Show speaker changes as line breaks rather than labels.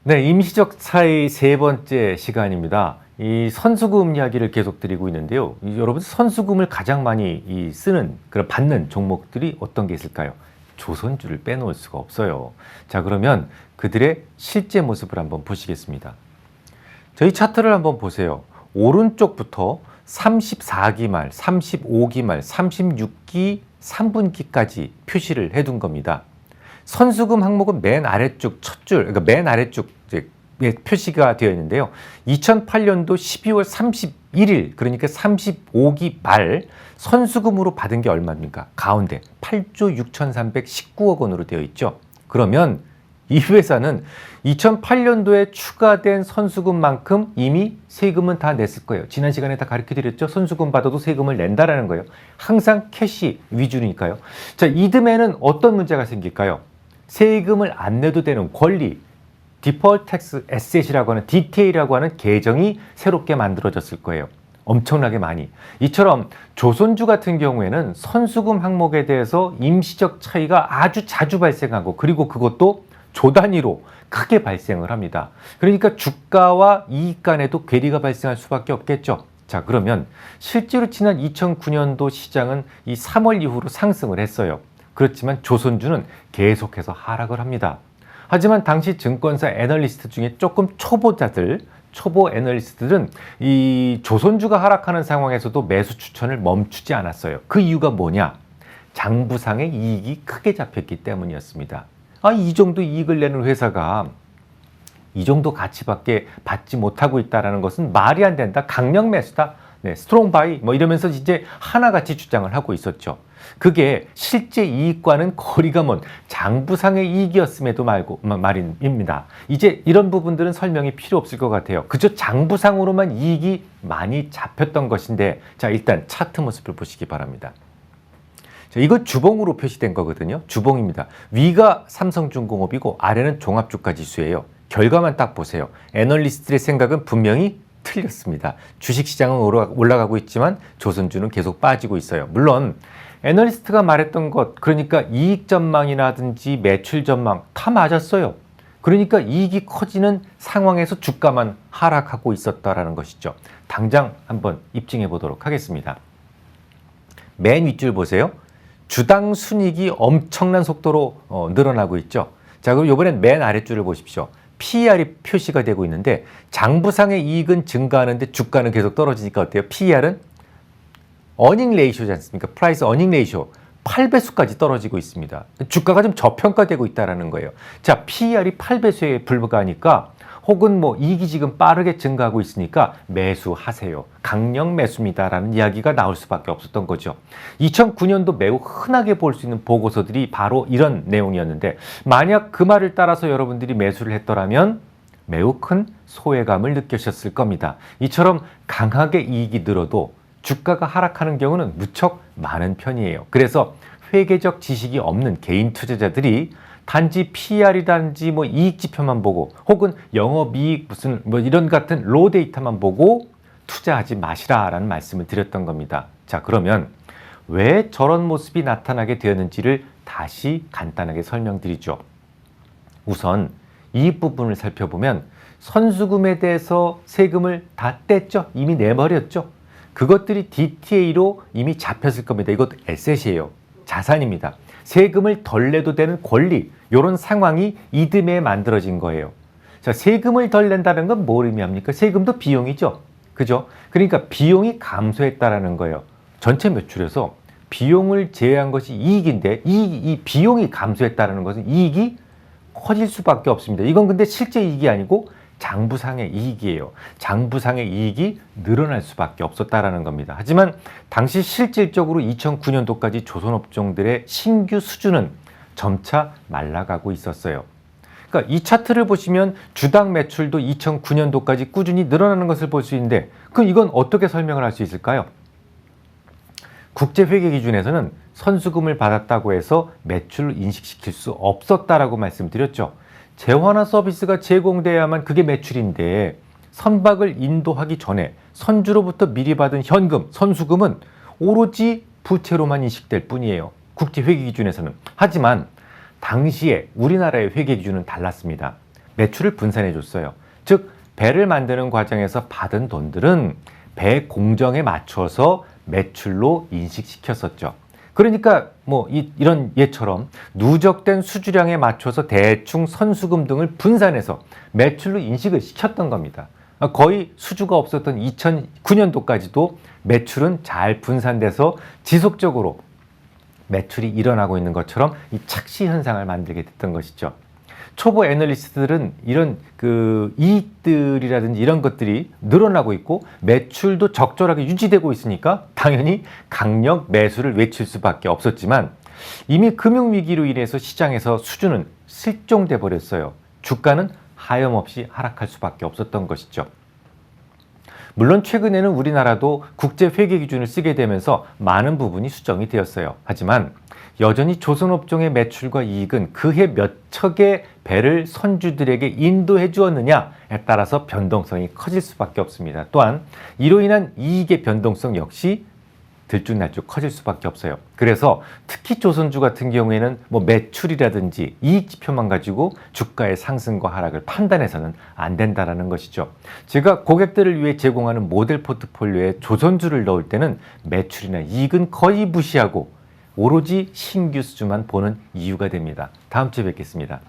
네, 임시적 차이 세 번째 시간입니다. 이 선수금 이야기를 계속 드리고 있는데요. 여러분 선수금을 가장 많이 쓰는 그런 받는 종목들이 어떤 게 있을까요? 조선주를 빼놓을 수가 없어요. 자, 그러면 그들의 실제 모습을 한번 보시겠습니다. 저희 차트를 한번 보세요. 오른쪽부터 34기 말, 35기 말, 36기, 3분기까지 표시를 해둔 겁니다. 선수금 항목은 맨 아래쪽 첫 줄, 그러니까 맨 아래쪽 표시가 되어 있는데요. 2008년도 12월 31일, 그러니까 35기 말 선수금으로 받은 게 얼마입니까? 가운데 8조 6,319억 원으로 되어 있죠. 그러면 이 회사는 2008년도에 추가된 선수금만큼 이미 세금은 다 냈을 거예요. 지난 시간에 다 가르쳐 드렸죠. 선수금 받아도 세금을 낸다라는 거예요. 항상 캐시 위주니까요. 자, 이듬해는 어떤 문제가 생길까요? 세금을 안 내도 되는 권리, 디폴트 텍스 에셋이라고 하는 DTA라고 하는 계정이 새롭게 만들어졌을 거예요. 엄청나게 많이. 이처럼 조선주 같은 경우에는 선수금 항목에 대해서 임시적 차이가 아주 자주 발생하고, 그리고 그것도 조 단위로 크게 발생을 합니다. 그러니까 주가와 이익 간에도 괴리가 발생할 수밖에 없겠죠. 자, 그러면 실제로 지난 2009년도 시장은 이 3월 이후로 상승을 했어요. 그렇지만 조선주는 계속해서 하락을 합니다. 하지만 당시 증권사 애널리스트 중에 조금 초보자들, 초보 애널리스트들은 이 조선주가 하락하는 상황에서도 매수 추천을 멈추지 않았어요. 그 이유가 뭐냐? 장부상의 이익이 크게 잡혔기 때문이었습니다. 이 정도 이익을 내는 회사가 이 정도 가치밖에 받지 못하고 있다는 것은 말이 안 된다. 강력 매수다. 네, 스트롱 바이 뭐 이러면서 이제 하나같이 주장을 하고 있었죠. 그게 실제 이익과는 거리가 먼 장부상의 이익이었음에도 말입니다. 이제 이런 부분들은 설명이 필요 없을 것 같아요. 그저 장부상으로만 이익이 많이 잡혔던 것인데, 자, 일단 차트 모습을 보시기 바랍니다. 자, 이거 주봉으로 표시된 거거든요. 주봉입니다. 위가 삼성중공업이고 아래는 종합주가지수예요. 결과만 딱 보세요. 애널리스트의 생각은 분명히 틀렸습니다. 주식시장은 올라가고 있지만 조선주는 계속 빠지고 있어요. 물론 애널리스트가 말했던 것, 그러니까 이익 전망이라든지 매출 전망 다 맞았어요. 그러니까 이익이 커지는 상황에서 주가만 하락하고 있었다라는 것이죠. 당장 한번 입증해 보도록 하겠습니다. 맨 윗줄 보세요. 주당 순이익이 엄청난 속도로 늘어나고 있죠. 자, 그럼 이번엔 맨 아랫줄을 보십시오. PER이 표시가 되고 있는데 장부상의 이익은 증가하는데 주가는 계속 떨어지니까 어때요? PER은 어닝 레이쇼지 않습니까? 프라이스 어닝 레이쇼 8배수까지 떨어지고 있습니다. 주가가 좀 저평가되고 있다는 거예요. 자, PER이 8배수에 불과하니까, 혹은 뭐 이익이 지금 빠르게 증가하고 있으니까 매수하세요. 강력 매수입니다라는 이야기가 나올 수밖에 없었던 거죠. 2009년도 매우 흔하게 볼 수 있는 보고서들이 바로 이런 내용이었는데, 만약 그 말을 따라서 여러분들이 매수를 했더라면 매우 큰 소외감을 느끼셨을 겁니다. 이처럼 강하게 이익이 늘어도 주가가 하락하는 경우는 무척 많은 편이에요. 그래서 회계적 지식이 없는 개인 투자자들이 단지 PER이든지 뭐 이익 지표만 보고, 혹은 영업이익 무슨 뭐 이런 같은 로 데이터만 보고 투자하지 마시라라는 말씀을 드렸던 겁니다. 자, 그러면 왜 저런 모습이 나타나게 되었는지를 다시 간단하게 설명드리죠. 우선 이 부분을 살펴보면 선수금에 대해서 세금을 다 뗐죠. 이미 내버렸죠. 그것들이 DTA로 이미 잡혔을 겁니다. 이것도 에셋이에요. 자산입니다. 세금을 덜 내도 되는 권리, 이런 상황이 이듬해에 만들어진 거예요. 자, 세금을 덜 낸다는 건 뭘 의미합니까? 세금도 비용이죠. 그죠? 그러니까 비용이 감소했다라는 거예요. 전체 매출에서 비용을 제외한 것이 이익인데, 이 비용이 감소했다는 것은 이익이 커질 수밖에 없습니다. 이건 근데 실제 이익이 아니고 장부상의 이익이에요. 장부상의 이익이 늘어날 수밖에 없었다라는 겁니다. 하지만 당시 실질적으로 2009년도까지 조선업종들의 신규 수주는 점차 말라가고 있었어요. 그러니까 이 차트를 보시면 주당 매출도 2009년도까지 꾸준히 늘어나는 것을 볼 수 있는데, 그럼 이건 어떻게 설명을 할 수 있을까요? 국제회계 기준에서는 선수금을 받았다고 해서 매출을 인식시킬 수 없었다라고 말씀드렸죠. 재화나 서비스가 제공돼야만 그게 매출인데, 선박을 인도하기 전에 선주로부터 미리 받은 현금, 선수금은 오로지 부채로만 인식될 뿐이에요. 국제회계 기준에서는. 하지만 당시에 우리나라의 회계 기준은 달랐습니다. 매출을 분산해 줬어요. 즉 배를 만드는 과정에서 받은 돈들은 배 공정에 맞춰서 매출로 인식시켰었죠. 그러니까 뭐 이런 예처럼 누적된 수주량에 맞춰서 대충 선수금 등을 분산해서 매출로 인식을 시켰던 겁니다. 거의 수주가 없었던 2009년도까지도 매출은 잘 분산돼서 지속적으로 매출이 일어나고 있는 것처럼 이 착시 현상을 만들게 됐던 것이죠. 초보 애널리스트들은 이런 그 이익들이라든지 이런 것들이 늘어나고 있고 매출도 적절하게 유지되고 있으니까 당연히 강력 매수를 외칠 수밖에 없었지만 이미 금융위기로 인해서 시장에서 수주는 실종돼 버렸어요. 주가는 하염없이 하락할 수밖에 없었던 것이죠. 물론 최근에는 우리나라도 국제회계 기준을 쓰게 되면서 많은 부분이 수정이 되었어요. 하지만 여전히 조선업종의 매출과 이익은 그해 몇 척의 배를 선주들에게 인도해 주었느냐에 따라서 변동성이 커질 수밖에 없습니다. 또한 이로 인한 이익의 변동성 역시 들쭉날쭉 커질 수밖에 없어요. 그래서 특히 조선주 같은 경우에는 뭐 매출이라든지 이익 지표만 가지고 주가의 상승과 하락을 판단해서는 안 된다라는 것이죠. 제가 고객들을 위해 제공하는 모델 포트폴리오에 조선주를 넣을 때는 매출이나 이익은 거의 무시하고 오로지 신규 수주만 보는 이유가 됩니다. 다음 주에 뵙겠습니다.